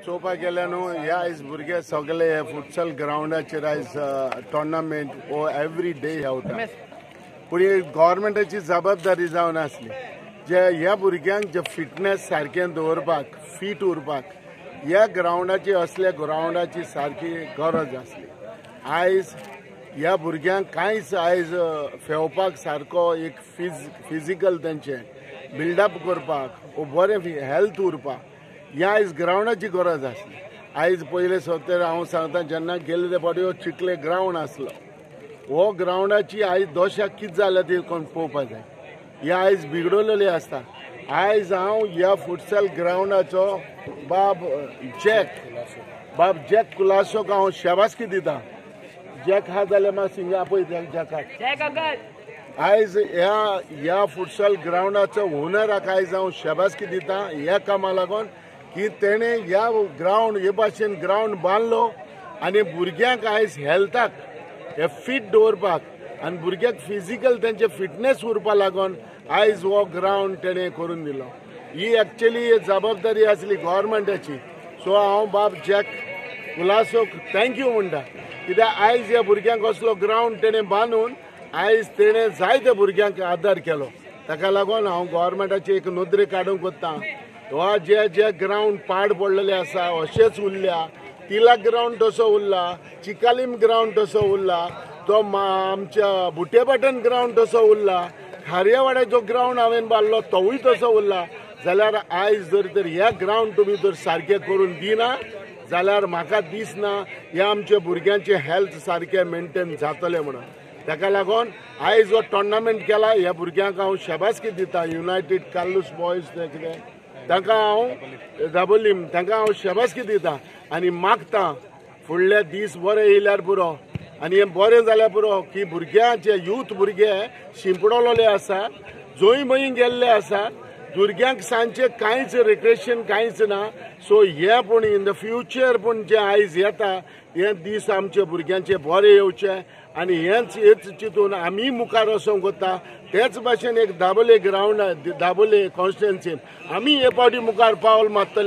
चोवपाक गेल्या न्हू हे आयज भुरगे सगळे फुटसल ग्राउंडाचेर आयज टोर्नामेंट वो एवरी डे हेवता पूण गव्हर्मेंटाची जबाबदारी जावन आसली जे ह्या भुरग्यांक जे फिटनेस सारकें दवरपाक फीट उरपाक ह्या ग्राउंडाची असल्या ग्राउंडाची सारकी गरज आसली। आयज ह्या भुरग्यांक कांयच आयज फेवपाक सारको एक फिजिकल तेंचे बिल्डअप करपाक वो बरें हेल्थ उरपाक ह्या आयज ग्राउंडाची गरज आसली। आयज पयले सत्तर हांव सांगता जेन्ना गेले ते फावटी चिकले ग्राउंड आसलो हो ग्राउंडाची आयज दशा कितें जाल्या ती कोण पळोवपाक जाय हे आयज बिगडलेली आसता। आयज हांव ह्या फुटसल ग्राउंडाचो बाब जॅक कुलासोक हांव शाबासकी दिता। जॅक हा जाल्यार म्हाका सिंगा आपय जॅकाक आयज ह्या फुटसल ग्राउंडाचो ओनराक आयज हांव शाबासकी दिता ह्या कामा लागून की तेणे ह्या ग्राउंड हे भाशेन ग्राउंड बांदलो आनी भुरग्यांक आयज हेल्थाक हे फीट दवरपाक आनी भुरग्यांक फिजिकल तेंचे फिटनेस उरपा लागून आयज हो ग्राउंड तेणे करून दिलो। ही एक्चुअली जबाबदारी आसली गव्हर्मेंटाची। सो हांव बाब जॅक कुलासोक थँक्यू म्हणटा कित्याक आयज ह्या भुरग्यांक असलो ग्राउंड तेणे बांदून आयज तेणे जायत्या भुरग्यांक आदार केलो। ताका लागून हांव गव्हर्मेंटाची एक नोंदणी काडूंक कोत्ता हो जे ग्राउंड पाड पडलेले आसा अशेंच उरल्या तिलाक ग्राउंड तसो उरला चिकालीम ग्राउंड तसो उरला तो आमच्या बुटेपाटण ग्राउंड तसो उरला खारयेवाड्याचो ग्राउंड हांवें बांदलो तोवूय तसो उरला जाल्यार आयज जर तर ह्या ग्राउंड तुमी जर सारके करून दिना जाल्यार म्हाका दिसना ह्या आमच्या भुरग्यांचे हेल्थ सारके मेंटेन जातले म्हणून। ताका लागून आयज हो टोर्नामेंट केला ह्या भुरग्यांक हांव शाबासकी दिता। युनायटेड कार्लूस बॉयज ते कितें तांकां हांव दाबोलीम तांकां हांव शाबासकी दिता आनी मागता फुडले दीस बरे येयल्यार पुरो आनी हें बरें जाल्यार पुरो की भुरग्यांचे यूथ भुरगे शिंपडलेले आसा जंय मयी गेल्ले आसा भुरग्यांक सांजचे कांयच रिक्रेशन कांयच ना। सो हे पूण इन द फ्युचर पूण जे आयज येता हे दीस आमचे भुरग्यांचे बरे येवचे आनी हेच चिंतून आमी मुखार वचोंक कोत्ता। तेच भाशेन एक दाबोले ग्राउंड दाबोले कॉन्स्टिट्युएन्सीन आमी हे फावटी मुखार पावल मारतले।